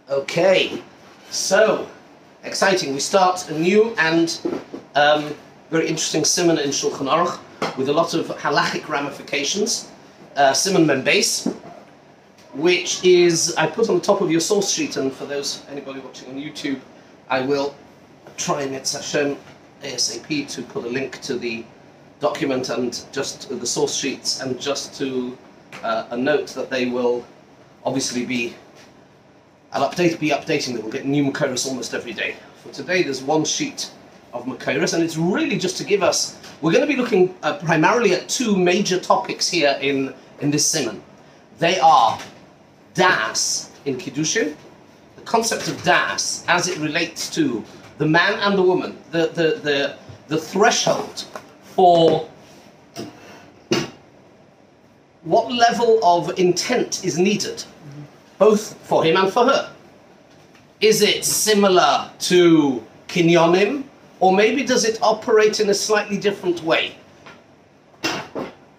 Okay, so exciting. We start a new and very interesting siman in Shulchan Aruch with a lot of halachic ramifications. Siman Membeis, which is, I put on the top of your source sheet, and for anybody watching on YouTube, I will try and get Hashem ASAP to put a link to the document and just the source sheets, and just to a note that they will obviously be, I'll be updating them. We'll get new coerced almost every day. For today, there's one sheet of coerced, and it's really just to give us, we're going to be looking primarily at two major topics here in this siman. They are das in Kiddushin, the concept of das as it relates to the man and the woman, the threshold for what level of intent is needed, both for him and for her. Is it similar to kinyonim, or maybe does it operate in a slightly different way?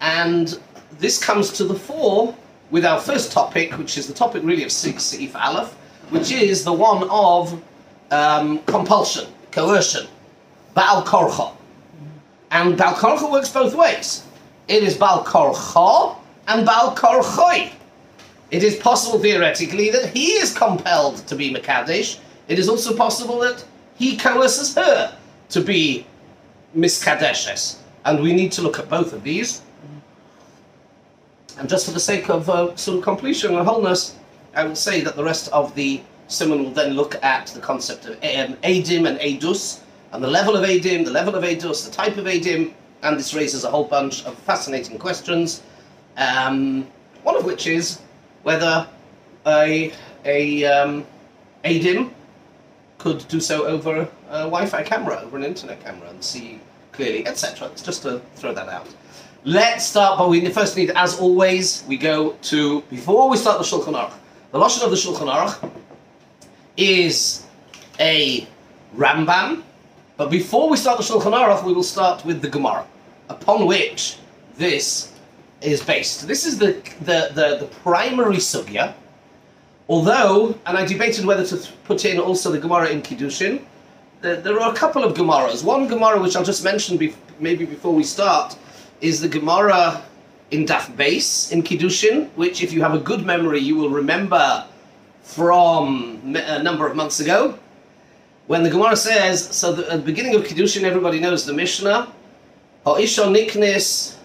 And this comes to the fore with our first topic, which is the topic really of Seif Aleph, which is the one of compulsion, coercion, Baal Korcha. And Baal Korcha works both ways. It is Baal Korcha and Baal Korchoi. It is possible theoretically that he is compelled to be Mekadesh. It is also possible that he coerces her to be Miskadeshes. And we need to look at both of these. And just for the sake of some completion and wholeness, I will say that the rest of the siman will then look at the concept of Eidim and Eidus, and the level of Eidim, the level of Eidus, the type of Eidim, and this raises a whole bunch of fascinating questions. One of which is whether a Eidim could do so over a Wi-Fi camera, over an internet camera, and see clearly, etc. Just to throw that out. Let's start, but we first need, as always, we go to, before we start the Shulchan Aruch, the Lashon of the Shulchan Aruch is a Rambam, but before we start the Shulchan Aruch, we will start with the Gemara, upon which this is based. This is the primary sugya, although, and I debated whether to put in also the Gemara in Kiddushin. There are a couple of Gemaras. One Gemara, which I'll just mention maybe before we start, is the Gemara in Daf Beis in Kiddushin, which, if you have a good memory, you will remember from a number of months ago, when the Gemara says, so at the beginning of Kiddushin, everybody knows the Mishnah, Ha'isha niknis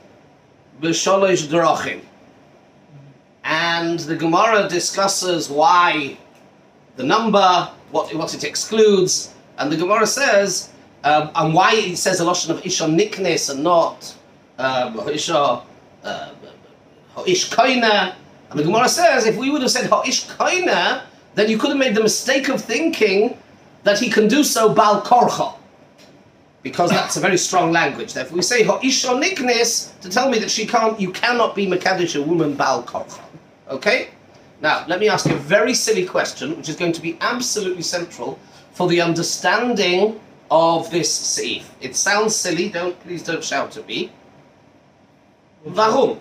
b'sholosh drachim. And the Gemara discusses why the number, what it excludes, and the Gemara says, and why it says a lashon of Isha niknis and not Isha Ha'ish Koina. And the Gemara says, if we would have said Ha'ish Koina, then you could have made the mistake of thinking that he can do so Bal Korcha, because that's a very strong language. Therefore, we say Ha'isha Niknis to tell me that you cannot be Mekadesh a woman Bal Korcha. Okay? Now, let me ask you a very silly question, which is going to be absolutely central for the understanding of this seif. It sounds silly. Please don't shout at me. Warum?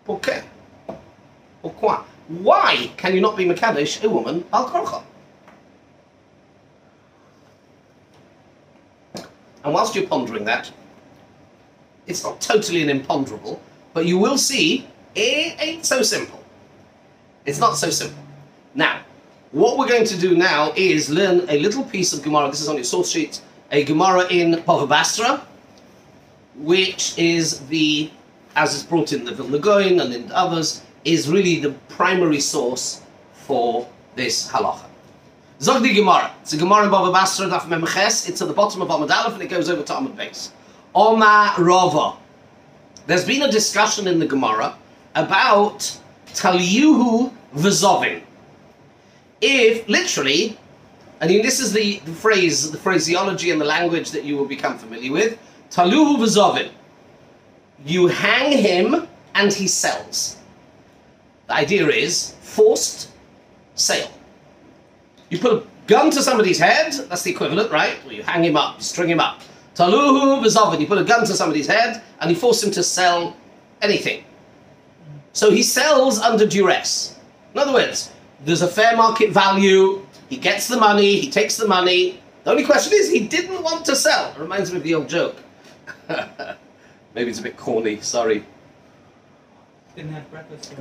Pourquoi? Pourquoi? Why can you not be Mekadesh a woman Bal Korcha? And whilst you're pondering that, it's not totally an imponderable, but you will see it ain't so simple. It's not so simple. Now, what we're going to do now is learn a little piece of Gemara. This is on your source sheet. A Gemara in Bava Basra, which is as is brought in the Vilna Gaon and in others, is really the primary source for this halacha. Zog di Gemara. It's a Gemara in Bava Basra, Daf Memches. It's at the bottom of Amud Aleph, and it goes over to Amud Beis. Oma Rava. There's been a discussion in the Gemara about Talyuhu V'Zovin. If, literally, I mean, this is the phraseology and the language that you will become familiar with. Taluhu V'Zovin. You hang him and he sells. The idea is forced sale. You put a gun to somebody's head, that's the equivalent, right? Well, you hang him up, you string him up. Taluhu V'Zovin. You put a gun to somebody's head and you force him to sell anything. So he sells under duress. In other words, there's a fair market value, he gets the money, he takes the money. The only question is, he didn't want to sell. It reminds me of the old joke. Maybe it's a bit corny, sorry. Didn't have breakfast.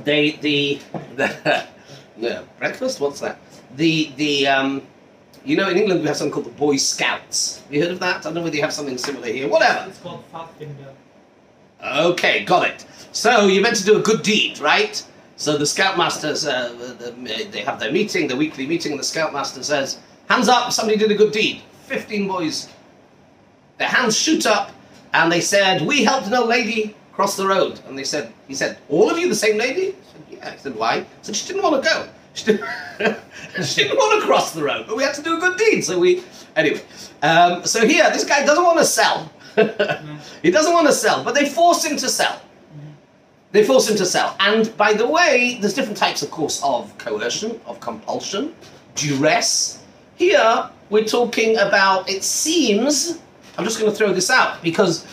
No, breakfast? What's that? You know, in England we have something called the Boy Scouts. Have you heard of that? I don't know whether you have something similar here. Whatever. It's called Fatfinger. Okay, got it. So you're meant to do a good deed, right? So the Scoutmasters, they have their meeting, their weekly meeting, and the Scoutmaster says, hands up, somebody did a good deed. 15 boys. Their hands shoot up, and they said, we helped an old lady cross the road. And he said, all of you the same lady? I said, yeah. He said, why? He said, she didn't want to go. She didn't want to cross the road, but we had to do a good deed. So anyway. So here, this guy doesn't want to sell. He doesn't want to sell, but they force him to sell. They force him to sell. And by the way, there's different types, of course, of coercion, of compulsion, duress. Here, we're talking about, it seems, I'm just going to throw this out, because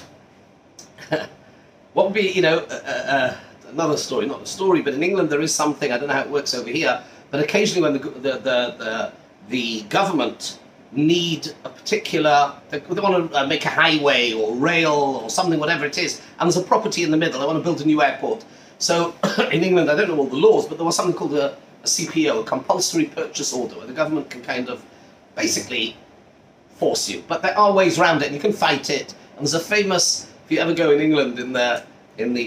what would be, you know, another story, not a story, but in England there is something, I don't know how it works over here, but occasionally when the government need a particular, they want to make a highway or rail or something, whatever it is, and there's a property in the middle, they want to build a new airport. So in England, I don't know all the laws, but there was something called a CPO, a compulsory purchase order, where the government can kind of basically force you. But there are ways around it, and you can fight it. And there's a famous, if you ever go in England in the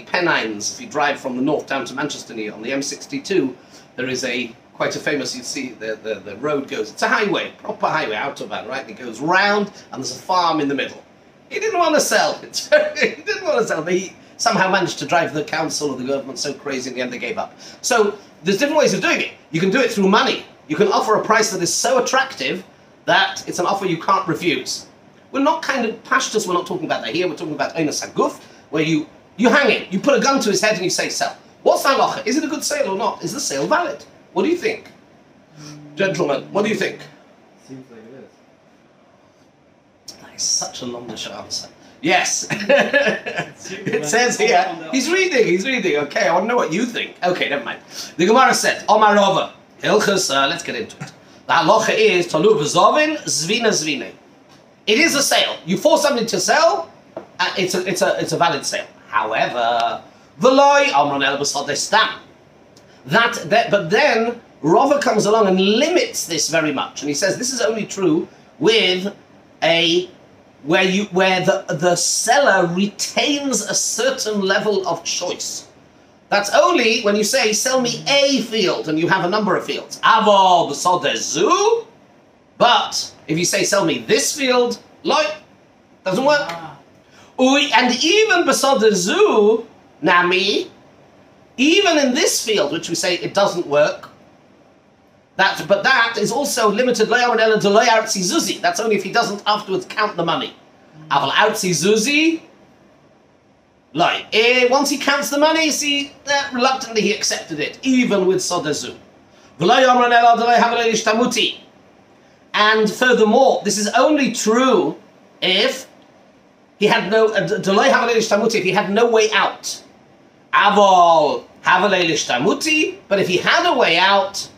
Pennines, if you drive from the north down to Manchester near on the M62, there is quite a famous, you see the road goes, it's a highway, proper highway, autobahn, right? It goes round, and there's a farm in the middle. He didn't want to sell. He didn't want to sell, but he somehow managed to drive the council or the government so crazy in the end they gave up. So there's different ways of doing it. You can do it through money. You can offer a price that is so attractive that it's an offer you can't refuse. We're not kind of pashtus, we're not talking about that here, we're talking about Einas Haguf, where you hang him, you put a gun to his head and you say sell. What's that halacha? Is it a good sale or not? Is the sale valid? What do you think? Gentlemen, what do you think? Seems like it is. That is such a longish answer. Yes. It says here, he's reading. Okay, I want to know what you think. Okay, never mind. The Gemara says, Omar Rava, Hilchas, let's get into it. The halacha is, Talu v'zovin, zvina zvine. It is a sale. You force somebody to sell, it's a valid sale. However, v'loi amron el b'sodeh stam. But then Rava comes along and limits this very much, and he says this is only true with where the seller retains a certain level of choice. That's only when you say sell me a field and you have a number of fields. Avol b'sodeh zu, but if you say sell me this field, like doesn't work. And even b'sodeh zu, nami. Even in this field, which we say it doesn't work, but that is also limited. That's only if he doesn't afterwards count the money. Once he counts the money, see, reluctantly he accepted it, even with sodezu. And furthermore, this is only true if he had no way out. Avol but if he had a way out,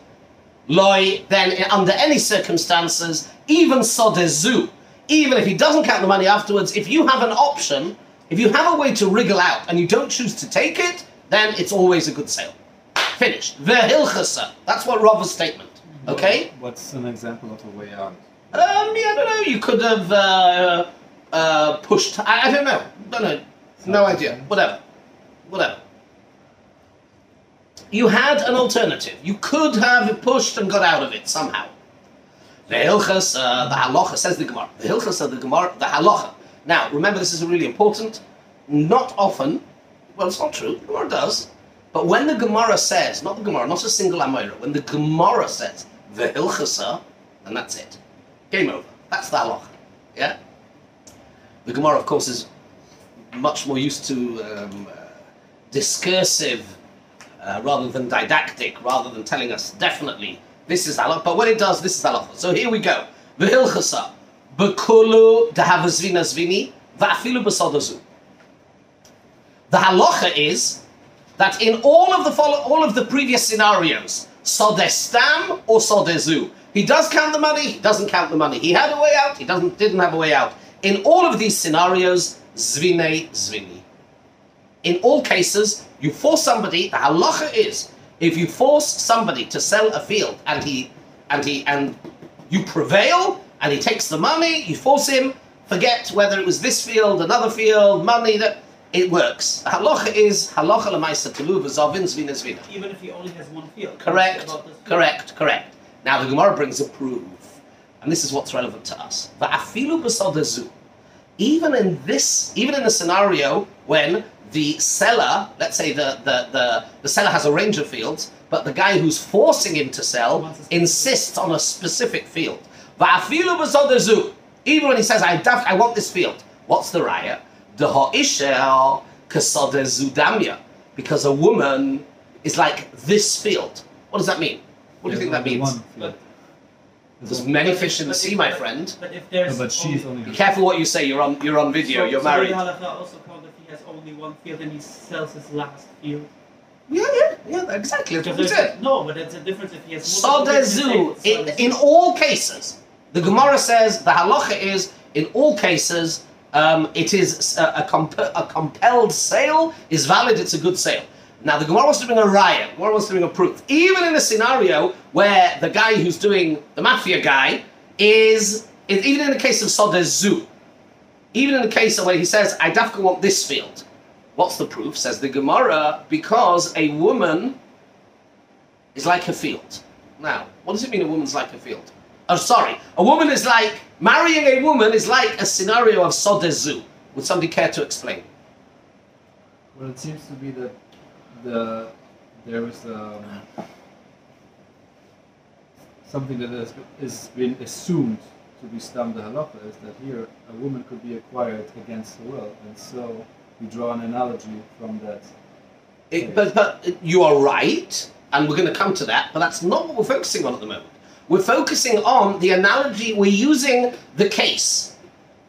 then under any circumstances, even sodezu, even if he doesn't count the money afterwards, if you have an option, if you have a way to wriggle out and you don't choose to take it, then it's always a good sale. Finished. Vehilchasa. That's what Rava's statement. Okay? What's an example of a way out? I don't know. You could have pushed. I don't know. No idea. Whatever. You had an alternative. You could have pushed and got out of it somehow. The Hilchas, the halacha, says the Gemara. The Hilchas of the Gemara, the halacha. Now, remember, this is really important. Not often, well, it's not true. The Gemara does. But when the Gemara says, not the Gemara, not a single Amoira, when the Gemara says the Hilchasa, then that's it. Game over. That's the halacha. Yeah? The Gemara, of course, is much more used to discursive rather than didactic, rather than telling us definitely this is halacha. But when it does, this is halacha. So here we go. V'hilchasa b'kulu dahavazvina zvini va'afilu b'sodazu. The halacha is that in all of the previous scenarios Sodestam or Sodezu. He does count the money, he doesn't count the money. He had a way out, he didn't have a way out. In all of these scenarios, Zvine Zvini. In all cases, you force somebody, the halacha is, if you force somebody to sell a field and you prevail and he takes the money, you force him, forget whether it was this field, another field, money, that it works. The halacha is halacha l'maisa telu v'zavin zvina zvina. Even if he only has one field. Correct, About this field. correct. Now the Gemara brings a proof, and this is what's relevant to us. Va'afilu b'sodezu. Even in a scenario when the seller, let's say the seller has a range of fields, but the guy who's forcing him to sell insists on a specific field. Va'afilu b'sodezu. Even when he says, I want this field. What's the raya? Deho ishel kasodezu damya. Because a woman is like this field. What does that mean? What do you think that means? There's many fish in the sea, my friend. But if there's But she's only. Be careful what you say. You're on video. You're married. So the halacha also count if he has only one field and he sells his last field. Yeah, exactly. That's what we said. No, but there's a difference if he has multiple Sodezu. In all cases, the Gemara says the halacha is in all cases. It is a compelled sale is valid. It's a good sale. Now the Gemara wants to bring a raya. The Gemara wants to bring a proof. Even in a scenario where the guy who's doing the mafia guy is even in the case of Sodezu, even in the case of where he says I dafka want this field. What's the proof? Says the Gemara, because a woman is like a field. Now, what does it mean a woman's like a field? Oh, sorry. A woman is like, marrying a woman is like a scenario of Sodezu. Would somebody care to explain? Well, it seems to be that there is something that is been assumed to be stam the halacha is that here a woman could be acquired against her will, and so we draw an analogy from that. But you are right, and we're going to come to that, but that's not what we're focusing on at the moment. We're focusing on the analogy, we're using the case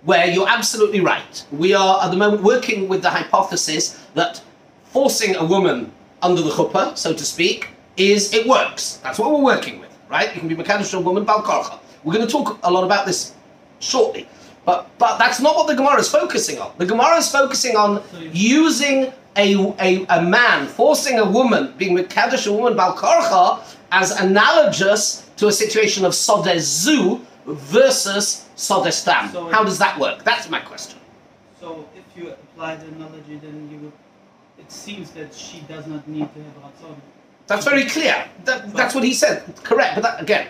where you're absolutely right. We are at the moment working with the hypothesis that forcing a woman under the chuppah, so to speak, it works. That's what we're working with, right? You can be mekadosh a woman, bal korcha. We're going to talk a lot about this shortly. But that's not what the Gemara is focusing on. The Gemara is focusing on using a man, forcing a woman, being mekadosh a woman, bal korcha, as analogous to a situation of Sodezu versus Sodestam. So how does that work? That's my question. So if you apply the analogy, then it seems that she does not need to have ratzon. That's very clear. That's what he said. Correct. But that, again.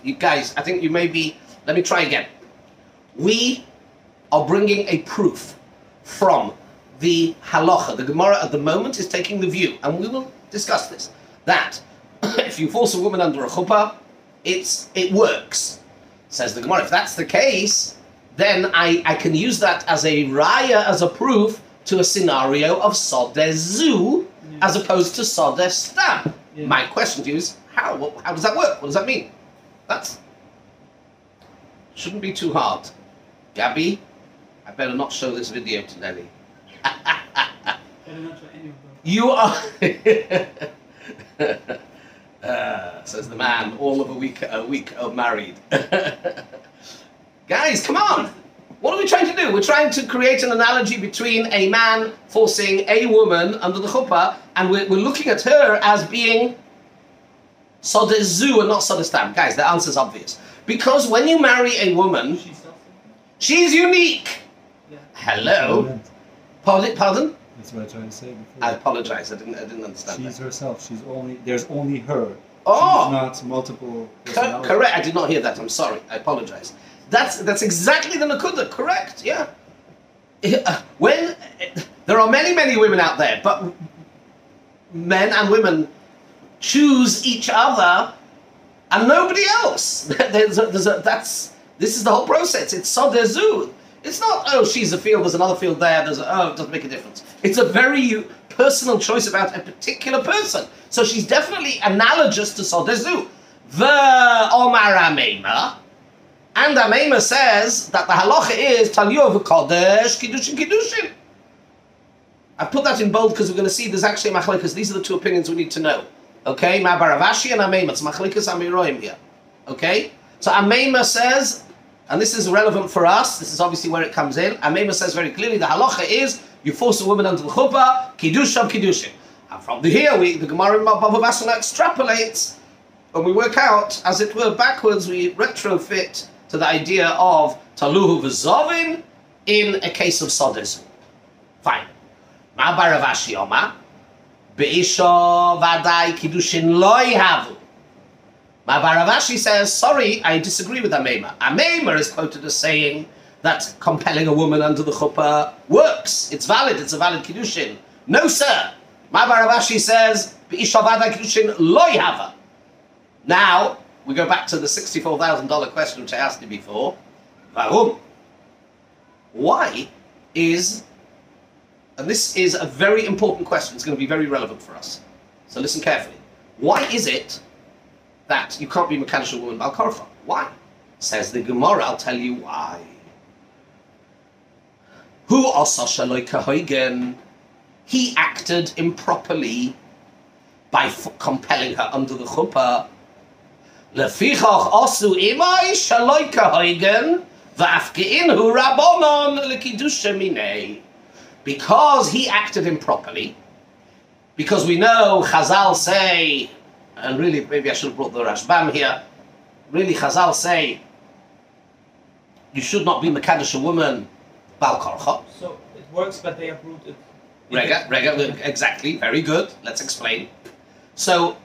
You guys, I think you may be... Let me try again. We are bringing a proof from the halacha. The Gemara at the moment is taking the view, and we will discuss this, that if you force a woman under a chuppah, it works. Says the Gemara, if that's the case, then I can use that as a raya, as a proof to a scenario of Sodezu, as opposed to Sodestam. Yeah. My question to you is, how does that work? What does that mean? That shouldn't be too hard. Gabby, I better not show this video to Nelly. Better not show any of them. You are... says the man, all of a week of married. Guys, come on! What are we trying to do? We're trying to create an analogy between a man forcing a woman under the chuppah, and we're looking at her as being Sodezu and not Sodestam. Guys, the answer's obvious. Because when you marry a woman, she's unique. Yeah. Hello? Pardon? That's what I tried to say before. I apologize, I didn't understand She's that. herself. There's only her. Oh! She's not multiple personalities. Correct, I did not hear that, I'm sorry, I apologize. That's exactly the nakuda, correct, yeah. When, there are many women out there, but men and women choose each other and nobody else. This is the whole process, it's Sodezu. It's not, oh, she's a field, there's another field there, it doesn't make a difference. It's a very personal choice about a particular person. So she's definitely analogous to Sodezu. The Omar Ameima, and Ameima says that the halacha is Taliyov Kodesh, Kiddushin. I put that in bold because we're going to see there's actually a machlekes. These are the two opinions we need to know. Okay, Ma Baravashi and Ameima. It's Machlikas Amiroim here. Okay? So Ameima says, and this is relevant for us, this is obviously where it comes in. Ameima says very clearly the halacha is you force a woman under the chuppah, kiddush of kiddushin. And from here, the Gemara in Bava Basra extrapolates, and we work out, as it were, backwards, we retrofit to the idea of taluhu v'zovin in a case of sodism. Fine. Ma Baravashi Oma, be'isha vadai kiddushin lo havu. Ma Baravashi says, sorry, I disagree with Ameima. Ameima is quoted as saying that compelling a woman under the chuppah works. It's valid. It's a valid kiddushin. No, sir. Ma Baravashi says, be'isha vadai kiddushin lo hava. Now, we go back to the $64,000 question which I asked you before. Warum? Why is, and this is a very important question, it's going to be very relevant for us. So listen carefully. Why is it that you can't be Mekadosh a woman Bal Korcha? Why? Says the Gemara, I'll tell you why. Hu asa shaloi kahoigen. He acted improperly by compelling her under the chuppah. Lefichach asu imai shaloi kahoigen v'afge'inhu rabonon lekidusha minei. Because he acted improperly, because we know Chazal say, and really maybe I should have brought the Rashbam here, really Chazal say you should not be Mekadosh a woman Bal Korcha. So it works, but they uproot it. Rega, exactly, very good. Let's explain. So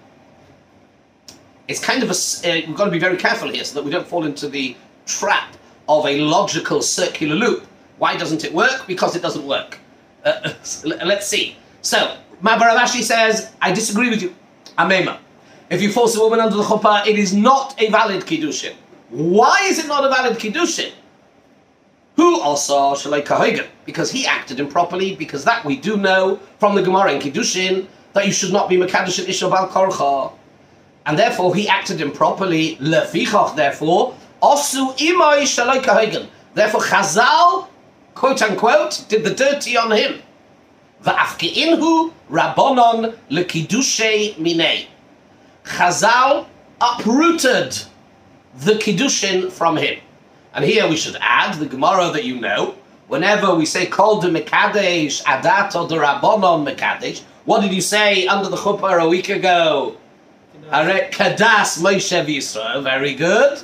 it's kind of a, we've got to be very careful here so that we don't fall into the trap of a logical circular loop. Why doesn't it work? Because it doesn't work. Let's see. So, Ma Baravashi says, I disagree with you. Ameima. If you force a woman under the chuppah, it is not a valid kiddushin. Why is it not a valid kiddushin? Who also shalai kahoigen? Because he acted improperly, because that we do know from the Gemara in Kiddushin that you should not be Mekadosh and Isha Bal Korcha. And therefore he acted improperly, lefichach, therefore, osu imai shalai kahoigen. Therefore Chazal, quote unquote, did the dirty on him. Va'afke'inhu rabonon lekidushe minei. Chazal uprooted the kiddushin from him. And here we should add the Gemara that you know. Whenever we say kol de mekadesh adat or de rabonon mekadesh, what did you say under the chuppah a week ago? Kadas Moshe v'Yisrael. Very good.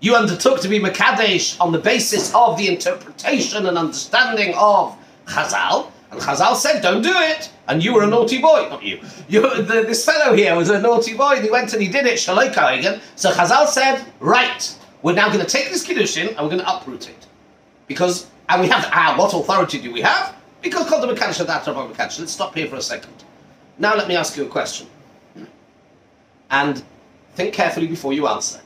You undertook to be Mekadesh on the basis of the interpretation and understanding of Chazal, and Chazal said, don't do it, and you were a naughty boy. Not you. This fellow here was a naughty boy, and he went and he did it, Shaloi Kahoigen. So Chazal said, right, we're now going to take this Kiddushin, and we're going to uproot it. Because, and we have, what authority do we have? Because called the Mekadesh of that Rabbi Mekadesh. Let's stop here for a second. Now let me ask you a question. And think carefully before you answer.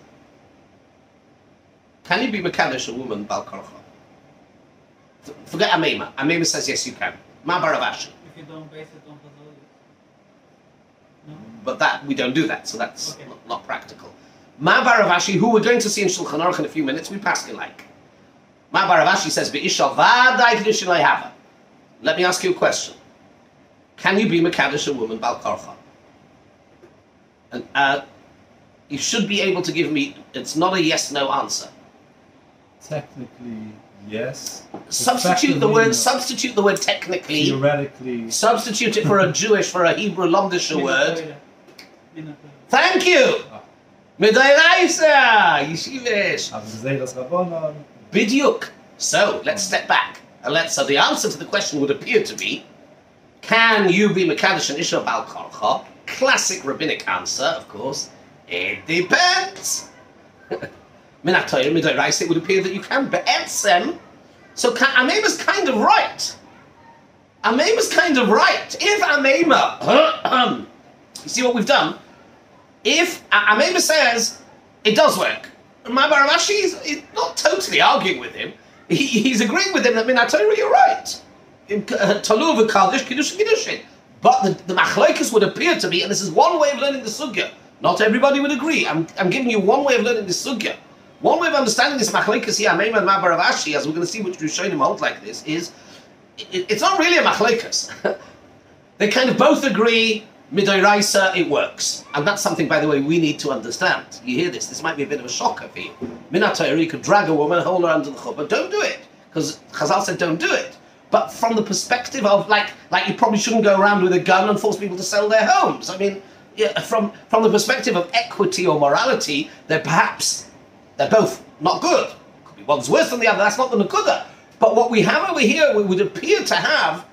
Can you be Mekadosh a woman Bal Korcha? Forget Ameima. Ameima says yes, you can. Ma Baravashi. If you don't base it on Chazal. No? But that we don't do that, so that's okay. not practical. Ma Baravashi, who we're going to see in Shulchan Aruch in a few minutes, we pass it like. Ma Baravashi says, Be'isha v'adai kiddushin lo hava. Let me ask you a question. Can you be Mekadosh a woman Bal Korcha? And you should be able to give me, it's not a yes-no answer. Technically, yes. Substitute the word technically. Theoretically. Substitute it for a Jewish, for a Hebrew Lomdisha word. Thank you! Midairaisa! Yeshivish! Bidyuk. So, let's step back. And so the answer to the question would appear to be, can you be Mekadosh and Isha Bal Korcha? Classic rabbinic answer, of course. It depends. Minatayim midairaisa, it would appear that you can. But etzem, so Ameima's kind of right. Ameima's kind of right. If Ameima, you see what we've done? If Ameima says it does work, Ma Baravashi is not totally arguing with him. He's agreeing with him that Minatayim, you're right. Talu v'kadosh kiddush kiddushin. But the machlokes would appear to be, and this is one way of learning the sugya. Not everybody would agree. I'm giving you one way of learning the sugya. One way of understanding this machlokes here, Ameima and Ma Baravashi, as we're going to see which Rishonim hold like this, is it's not really a machlokes. They kind of both agree Midoraisa, it works. And that's something, by the way, we need to understand. You hear this, this might be a bit of a shocker for you. Minatayra, you could drag a woman, hold her under the chuppah, don't do it. Because Chazal said don't do it. But from the perspective of, like you probably shouldn't go around with a gun and force people to sell their homes. I mean, yeah, from the perspective of equity or morality, they're both not good. Could be one's worse than the other, that's not the nakuda. But what we have over here, we would appear to have,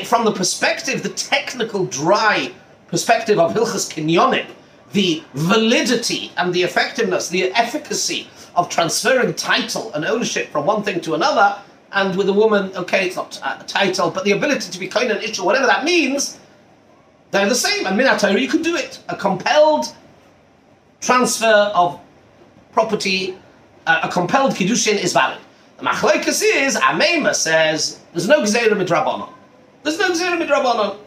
from the perspective, the technical, dry perspective of Hilchas Kinyonim, the validity and the effectiveness, the efficacy of transferring title and ownership from one thing to another, and with a woman, okay, it's not a title, but the ability to be kind and issue, whatever that means, they're the same. And Minat Torah, you could do it. A compelled transfer of property, a compelled Kiddushin is valid. The Machlokes is, Ameima says, there's no Gzeira Midrabanon. There's no Gzeira Midrabanon.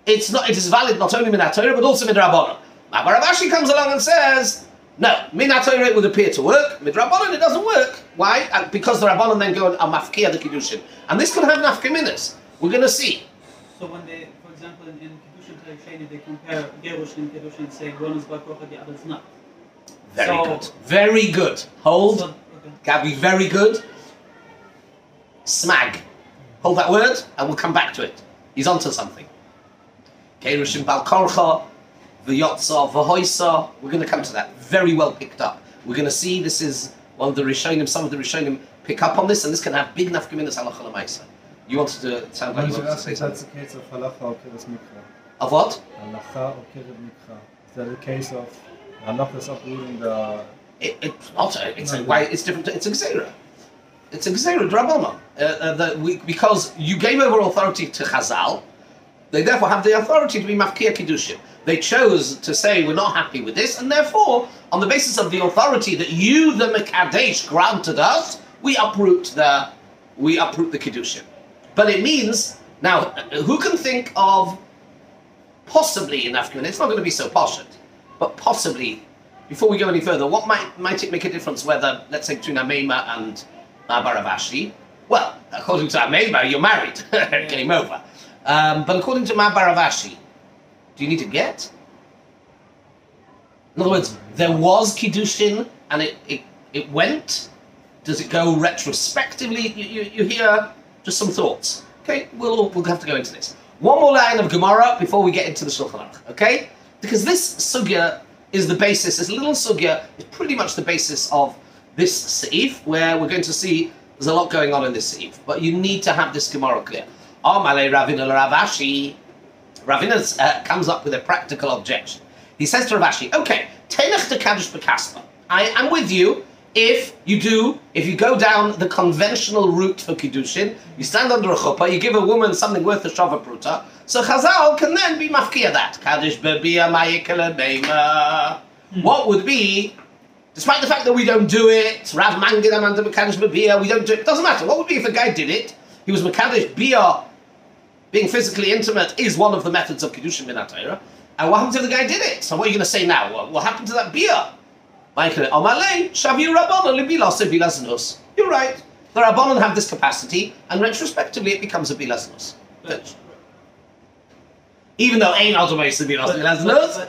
It is valid not only Minat Torah, but also Midrabanon. Rav Ashi comes along and says, no, Minat Torah it would appear to work, Midrabanon it doesn't work. Why? Because the Rabbanon then go and mafkia the Kiddushin. And this could have nafkaminas. We're going to see. So when they, for example, in Kiddushin Sheni, they compare Gerushin and Kiddushin and say one is Bakocha, the other is not. Very good. Very good. Hold. So, okay. Gabby, very good. Smag. Hold that word and we'll come back to it. He's onto something. Gerushin Balkorcha, V'yotza, V'hoisa. We're going to come to that. Very well picked up. We're going to see this is one of the Rishonim, some of the Rishonim pick up on this, and this can have big nafkaminas halacha l'maisa. You wanted to sound like you wanted to say something? That's the case of halacha or keres mikra. Of what? Halacha or keres mikra. Is that the case of halacha is uprooting the... It's not. It's different. It's a gzeira. It's a gzeira drabanon. Because you gave over authority to Chazal, they therefore have the authority to be mafkia kiddushin. They chose to say we're not happy with this, and therefore, on the basis of the authority that you, the Mekadesh, granted us, we uproot the kiddushin. But it means now, who can think of possibly in Afghanistan? It's not going to be so poshut, but possibly. Before we go any further, what might it make a difference whether, let's say, between Ameima and Rav Ashi? Well, according to Ameima, you're married. Game over. But according to Rav Ashi, do you need to get? In other words, there was Kiddushin and it went. Does it go retrospectively? You hear just some thoughts. Okay, we'll have to go into this. One more line of Gemara before we get into the Shulchan Aruch. Okay, because this sugya is the basis. This little sugya is pretty much the basis of this seif, where we're going to see there's a lot going on in this seif. But you need to have this Gemara clear. Amalei Ravina Rav Ashi. Ravina comes up with a practical objection. He says to Rav Ashi, okay, tenech de kaddish bekaspa. I am with you if you go down the conventional route for Kiddushin, you stand under a chuppah, you give a woman something worth a shava pruta, so Chazal can then be mafkia that. Kaddish bebia ma'ikele beima. What would be, despite the fact that we don't do it, Rav Mangid amanda mekadosh bebia, we don't do it, doesn't matter. What would be if a guy did it, he was mekadosh bia, being physically intimate is one of the methods of Kiddushin min HaTorah. And what happens if the guy did it? So what are you going to say now? What happened to that bia? You're right. The Rabbanon have this capacity, and retrospectively it becomes a bilas nus. Even though Ein Autobase is a bilas nus,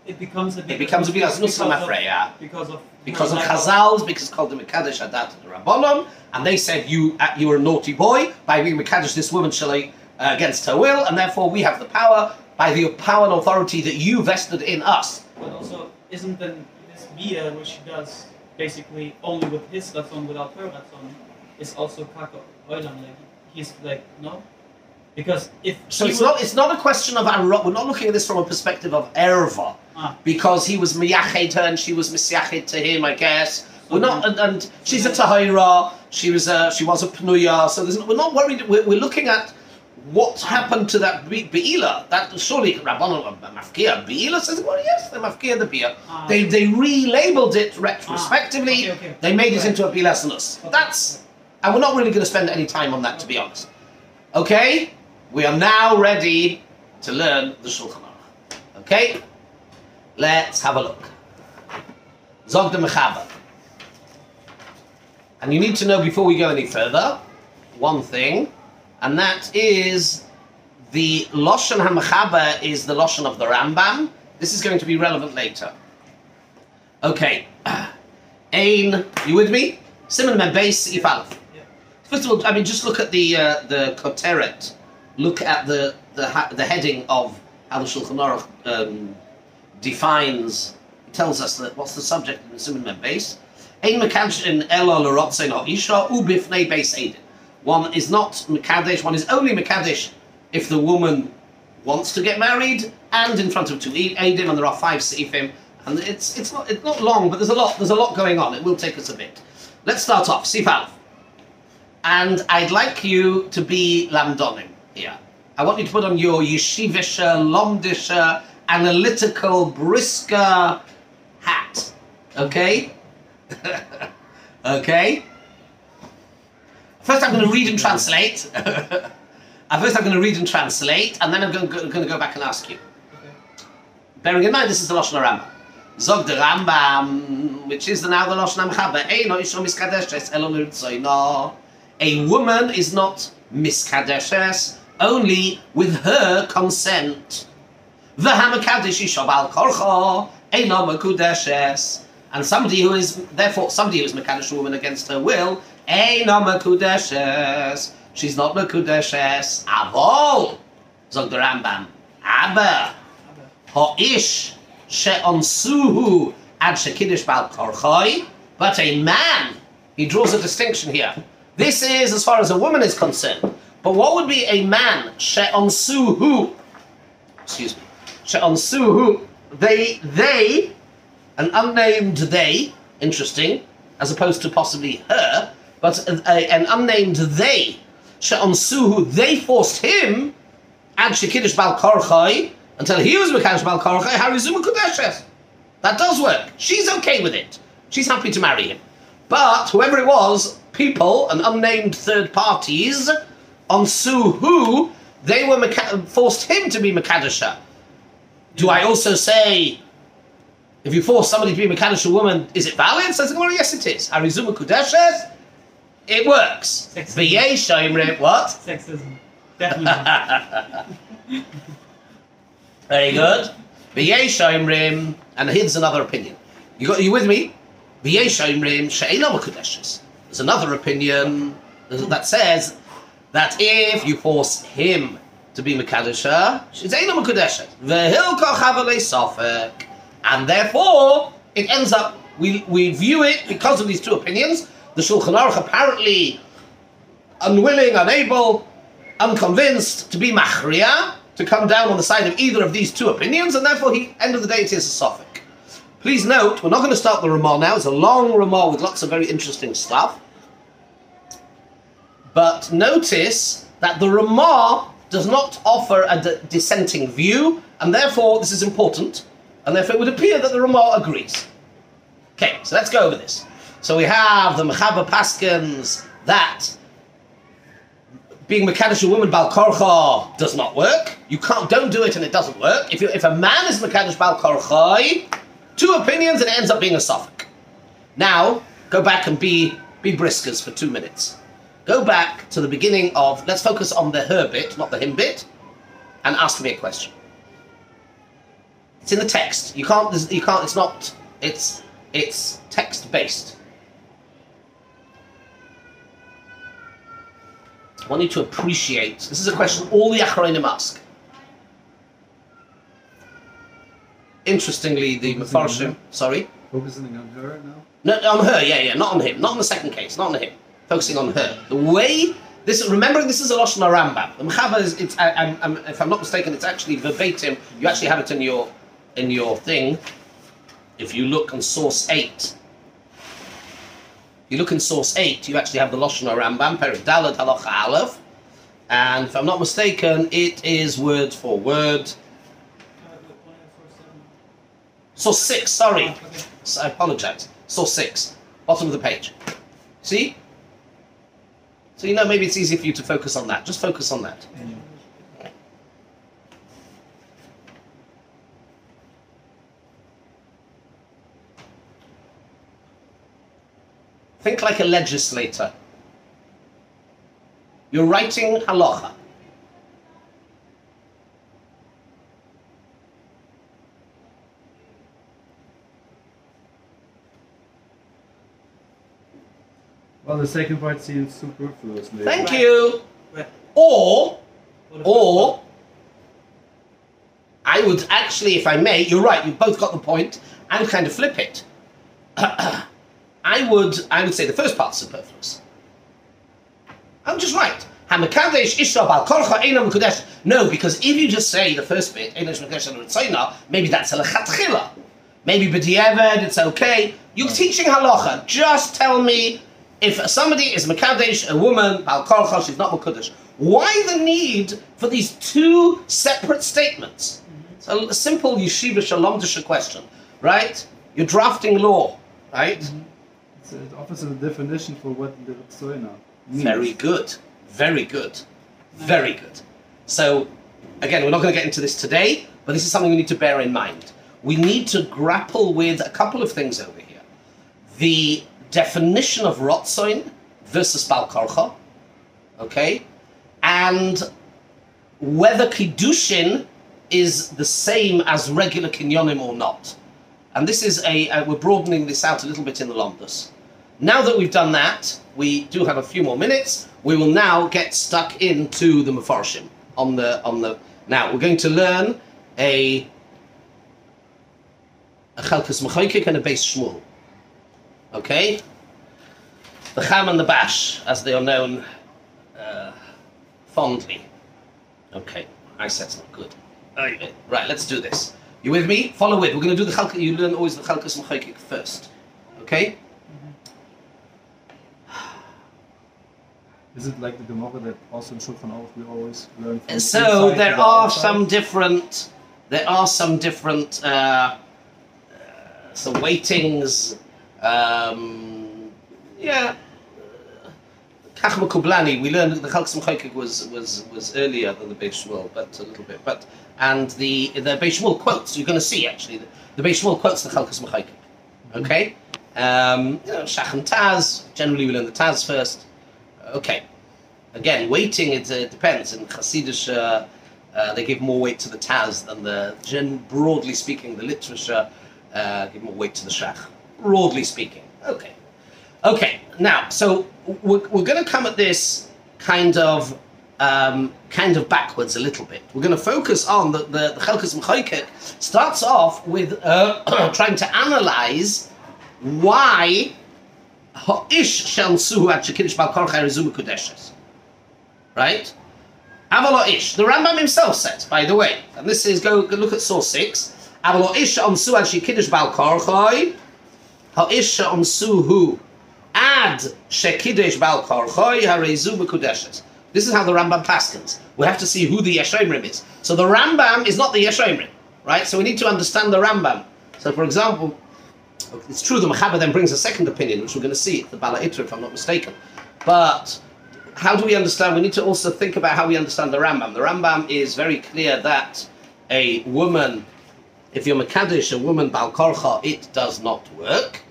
it becomes a bilas nus from Afreya. Because of Chazals, because called the Mekadesh Adat the Rabbanon, and they said you were a naughty boy by being Mekadesh this woman shalai against her will, and therefore we have the power by the power and authority that you vested in us. But also, isn't then this Bia, which he does basically only with his ratzon, without her ratzon, is also kako oilam? Like he's like no, because if so, it's not a question of we're not looking at this from a perspective of erva, because he was miyached her and she was misyached to him, I guess. We're not, and she's a tahira. She was a pnuya. So we're not worried. We're looking at what happened to that beila. That surely Rabbanon mafkia. Beila says, well, yes, they mafkia the beer. They relabeled it retrospectively. Okay. They made it into a bilas nus. That's, and we're not really going to spend any time on that, to be honest. Okay, we are now ready to learn the Shulchan Aruch. Okay, let's have a look. Zog de Mechaber. And you need to know before we go any further, one thing, and that is The Lashon HaMechaber is the Lashon of the Rambam. This is going to be relevant later. Okay. Ein, you with me? Siman Mem Beis Sif Aleph. First of all, I mean, just look at the koteret. Look at the heading of how the Shulchan Aruch defines. It tells us that what's the subject in the Siman Mem Beis. Ein mekadeshin elo l'rotzein ha'isha ubifnei beis eidin. One is not mekadesh. One is only mekadesh if the woman wants to get married and in front of two eidim, and there are 5 seifim. And it's not long, but there's a lot going on. It will take us a bit. Let's start off. Sif Aleph. And I'd like you to be lamdonim here. I want you to put on your yeshivisha, lomdisha, analytical, brisker hat. Okay? Okay? First I'm going to read and translate. First I'm going to read and translate, and then I'm going to go back and ask you. Okay. Bearing in mind this is the Lashon Rambam. Zog the Rambam, which is now the Lashon HaMechaber. A woman is not miskadeshes only with her consent. V'hamakadesh isha bal korcho eino mekudeshes. And somebody who is mekadesh a woman against her will, eino mekudeshes. She's not mekudeshes. Avol, zog the Rambam. Aber ha'ish she'onsuhu ad shekiddush bal korchoi. But a man, he draws a distinction here. This is as far as a woman is concerned. But what would be a man? She'onsuhu. Excuse me. She'onsuhu. They, an unnamed they, interesting, as opposed to possibly her, but an unnamed they. She'onsuhu, they forced him, ad shekiddush bal korchoi, until he was mekadosh bal korchoi, harizuma kudeshes. That does work. She's okay with it. She's happy to marry him. But whoever it was, people and unnamed third parties, on Suhu, they were forced him to be Makadasha. Do I also say, if you force somebody to be Makadasha woman, is it valid? Says, well, yes it is. Arizuma Kudeshes, it works. V'yei shoimrim, what? Sexism. Definitely. Very good. V'yei shoimrim, and here's another opinion. You with me? V'yei shoimrim she'eino Makudeshes. There's another opinion that says that if you force him to be Mekadesha, it's Eino Mekudeshet. V'hilko chavalei sofek. And therefore, it ends up, we view it, because of these two opinions, the Shulchan Aruch apparently unwilling, unable, unconvinced to be Machriya, to come down on the side of either of these two opinions, and therefore, end of the day, it is a sofek. Please note, we're not going to start the Ramah now. It's a long Ramah with lots of very interesting stuff. But notice that the Ramah does not offer a dissenting view, and therefore this is important, and therefore it would appear that the Ramah agrees. Okay, so let's go over this. So we have the Mechaber Paskins that being Mekadesh a woman Bal Korcha does not work. Don't do it and it doesn't work. If a man is Mekadesh Bal Korcha, two opinions and it ends up being a suffix. Now, go back and be briskers for 2 minutes. Go back to the beginning of, let's focus on the her bit, not the him bit, and ask me a question. It's in the text. It's text-based. I want you to appreciate, this is a question all the Achronim ask. Interestingly, the Mefarshim, sorry? Focusing on her now? No, on her, yeah, not on him. Not on the second case, not on him. Focusing on her. The way, remembering this is a Lashon Rambam. The Mechaber is, if I'm not mistaken, it's actually verbatim. You actually have it in your thing. If you look on source 8. You look in source 8, you actually have the Lashon Rambam, Perek Daled Halacha Aleph. And if I'm not mistaken, it is word for word. Source 6, sorry. Okay. I apologize. Source 6, bottom of the page. See? So maybe it's easy for you to focus on that. Just focus on that. Think like a legislator. You're writing halacha. Well, the second part seems superfluous. Maybe. Thank Right. you. Right. Or What if Or, I would actually, if I may, you're right, you've both got the point. I would kind of flip it. I would say the first part's superfluous. I'm just right. Hamakadesh Isha Bal Korcha Eina Mekudesh. No, because if you just say the first bit, Eina Mekudesh Ritzaina, maybe that's a lechatchila. Maybe b'diavad, it's okay. You're teaching halacha. Just tell me if somebody is Mekadesh, a woman, Bal Korcha, she's not Mekudesh. Why the need for these two separate statements? It's a simple yeshiva shalom disha question, right? You're drafting law, right? It offers a definition for what the Tzoina means. Very good. Very good. Very good. So, again, we're not going to get into this today, but this is something we need to bear in mind. We need to grapple with a couple of things over here. The definition of Rotzoin versus Bal Korcha, okay? And whether Kiddushin is the same as regular Kinyonim or not. And this is we're broadening this out a little bit in the Lomdus. Now that we've done that, we do have a few more minutes. We will now get stuck into the Mefarshim. Now, we're going to learn a Chelkas Mechoykik and a Beis Shmuel. Okay? The Cham and the Bash, as they are known fondly. Okay, eyesight's not good. Okay. Right, let's do this. You with me? Follow with. We're going to do the Chelkas. You learn always the Chelkas Mechoykik first. Okay? Is it like the Gemara that also in Shulchan Aruch we always learn from So inside there to the are outside? some different some weightings. Kachma Kublani, we learned that the Chelkas Mechoykik was earlier than the Beis Shmuel, but a little bit. And the Beis Shmuel quotes. You're going to see actually the Beis Shmuel quotes the Chelkas Mechoykik. Okay, Shach and Taz. Generally, we learn the Taz first. Okay. Again, weighting, it depends. In Hasidish, they give more weight to the Taz than broadly speaking, the literature give more weight to the Shach. Broadly speaking. Okay. Okay. Now, so we're going to come at this kind of backwards a little bit. We're going to focus on the Chelkas Mechoykik starts off with trying to analyze why Ha'ish shelsu at shekiddush bal korcha rezume kudeshes. Right? Aval Ha'ish. The Rambam himself said, by the way, and this is go look at source 6. Aval Ha'ish shelsu at shekiddush bal korcha Ha'ish shelsu ad shekiddush bal korcha harezume kudeshes. This is how the Rambam paskins. We have to see who the Yeshomrim is. So the Rambam is not the Yeshomrim, right? So we need to understand the Rambam. So, for example, it's true the Mechaber then brings a second opinion, which we're going to see, the Bala Itra, if I'm not mistaken. But how do we understand? We need to also think about how we understand the Rambam. The Rambam is very clear that a woman, if you're Mekadesh, a woman, Bal Korcha, it does not work.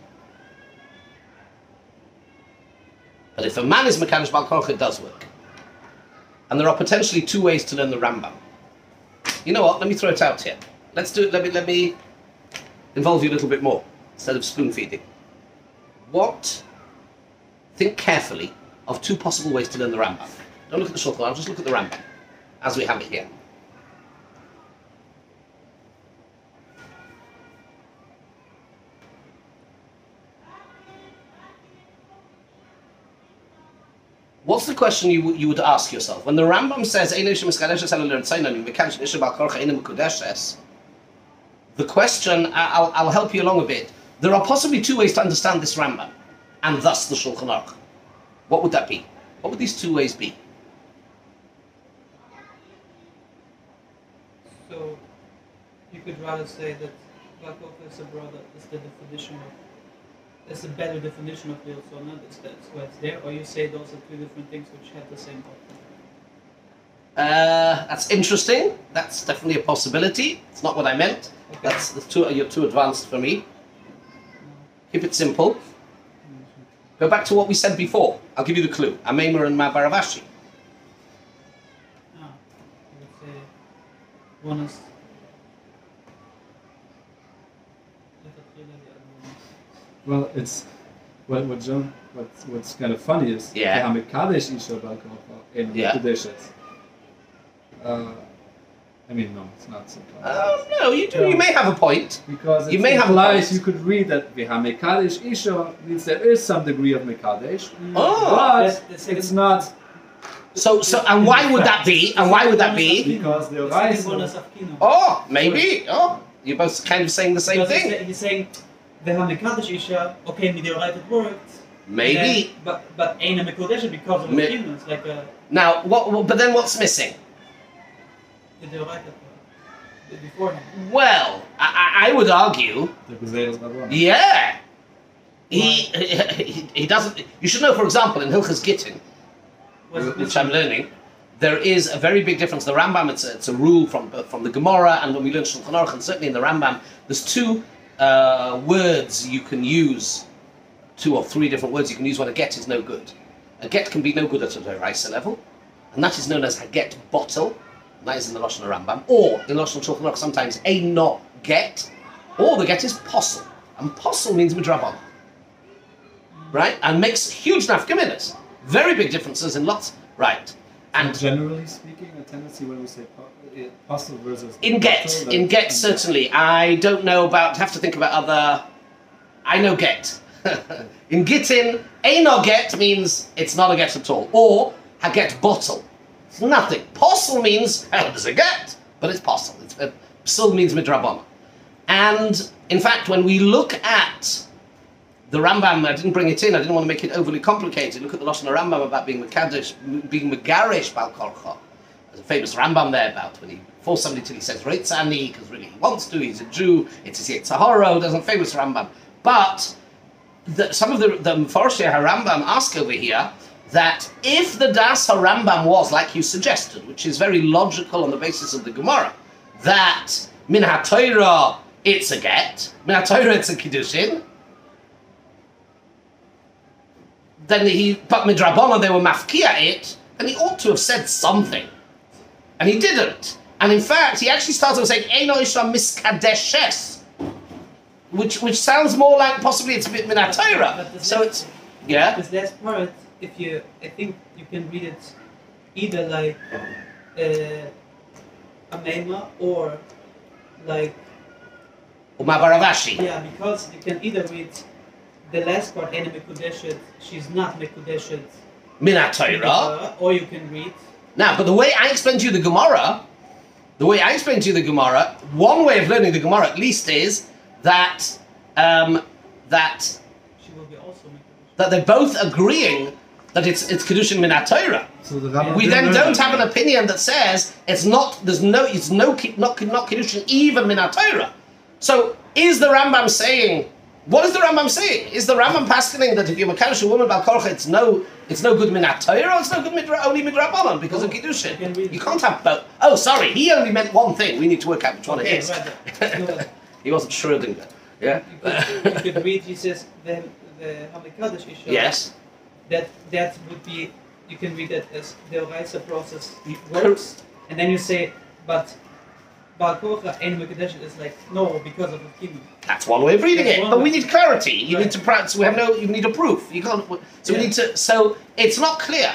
But if a man is Mekadesh, Bal Korcha, it does work. And there are potentially two ways to learn the Rambam. You know what? Let me throw it out here. Let's do it. Let me involve you a little bit more instead of spoon feeding. Think carefully of two possible ways to learn the Rambam. Don't look at the Shulchan Aruch, just look at the Rambam as we have it here. What's the question you would ask yourself? When the Rambam says, the question, I'll help you along a bit. There are possibly two ways to understand this Rambam, and thus the Shulchan Aruch. What would that be? What would these two ways be? So, you could rather say that Yaakov is a brother, is the definition of, is a better definition of real Sonah, that's why it's there, or you say those are two different things which have the same outcome? That's interesting. That's definitely a possibility. It's not what I meant. Okay. You're too advanced for me. Keep it simple. Go back to what we said before. I'll give you the clue. Ameimer and Mabaravashi. I would say one is Well, it's What's kind of funny is Yeah. Mekadesh Isha Balkofa in Yeah. Kedushes. I mean, no, it's not so funny. No, you do. You may have a point. Because You it may have a implies point. you could read that Mekadesh Isha means there is some degree of Mekadesh, Oh. but The second- it's not So, and why would that be? And why would that be? because the The second one Oraisa. is Afkino. Oh, maybe. Oh, you're both kind of saying the same Because thing. he's saying, the Hamikadosh Isha, okay, Midiorite it worked. Maybe. But ain't a Mikodesh because of the Ma- Afkino. It's like a Now, but then what's missing? Midiorite beforehand. Well, I would argue, The Gezeres Babon. yeah. He doesn't. You should know, for example, in Hilchas Gittin, which I'm learning, there is a very big difference. The Rambam, it's a rule from the Gemara, and when we learn Shulchan Aruch, and certainly in the Rambam, there's two words you can use, 2 or 3 different words you can use when a get is no good. A get can be no good at a Deraisa level, and that is known as a get bottle, and that is in the Lashon Rambam, or in Lashon Shulchan Aruch sometimes a no get, or the get is posel, and posel means midrabban, right? And makes huge nafkaminas, very big differences in lots, right? And generally speaking, a tendency when we say apostle versus in get certainly. I don't know about. Have to think about other. I know get. In gittin, a no get means it's not a get at all, or a get bottle. It's nothing. Posel means there's a get, but it's posel. It's psil means midrabana. And in fact, when we look at the Rambam, I didn't bring it in. I didn't want to make it overly complicated. Look at the Lashon Rambam about being megarish bal korcha. There's a famous Rambam there about when he forced somebody till he says Reitzani because really he wants to. He's a Jew. It's his Yitzhahara. There's a famous Rambam. But some of the Mefarshei HaRambam ask over here that if the Das HaRambam was like you suggested, which is very logical on the basis of the Gemara, that min HaTorah it's a get, min HaTorah it's a Kiddushin, then but midrabana they were mafkia it, and he ought to have said something, and he didn't. And in fact, he actually started with saying "Eino isha miskadeshes," which sounds more like possibly it's a bit minatayra. So it's This last part, I think you can read it either like a mema or like umabaravashi. yeah, because you can either read the last part, Ena Mekudeshet, she's not Mekudeshet, Minatayra. or you can read. Now, but the way I explained to you the Gemara, one way of learning the Gemara at least is that She will be also Mekudeshet. that they're both agreeing that it's Kiddushin Minatayra. So the Rambam We didn't then learn don't that. have an opinion that says it's not not Kiddushin even Minatayra. So is the Rambam saying? What is the Rambam saying? Is the Rambam paskening that if you're Mekadosh a woman bal korcha, it's no good minatayra, or it's no good only midrabanan because of Kiddushin? You can't have both. Oh, sorry, he only meant one thing. We need to work out which one it is. Right. He wasn't Schrödinger. Yeah. You could read, he says, the Hamikadosh Isha. Yes. That would be, you can read that as the Oraisa process works, and then you say, but Bal Korcha and Mekudeshet is like, no, because of the kidney. That's one way of reading That's it, one but we way. need clarity. You Right. need to practice. You need a proof. You can't. So we Yeah. need to. So it's not clear.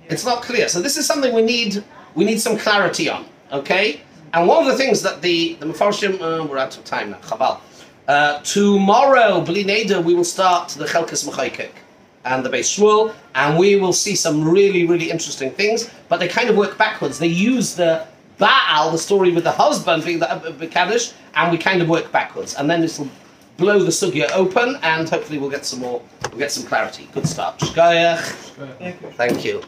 It's not clear. So this is something we need. We need some clarity on. Okay. And one of the things that the Mefarshim, we're out of time now. Chabal. Tomorrow, Bli Neder, we will start the Chelkas Mechaykik and the Beis Shmuel, and we will see some really, really interesting things. But they kind of work backwards. They use the Baal, the story with the husband being the Kaddish, and we kind of work backwards. And then this will blow the sugya open, and hopefully we'll get some clarity. Good start. Shkoyach. Thank you. Thank you.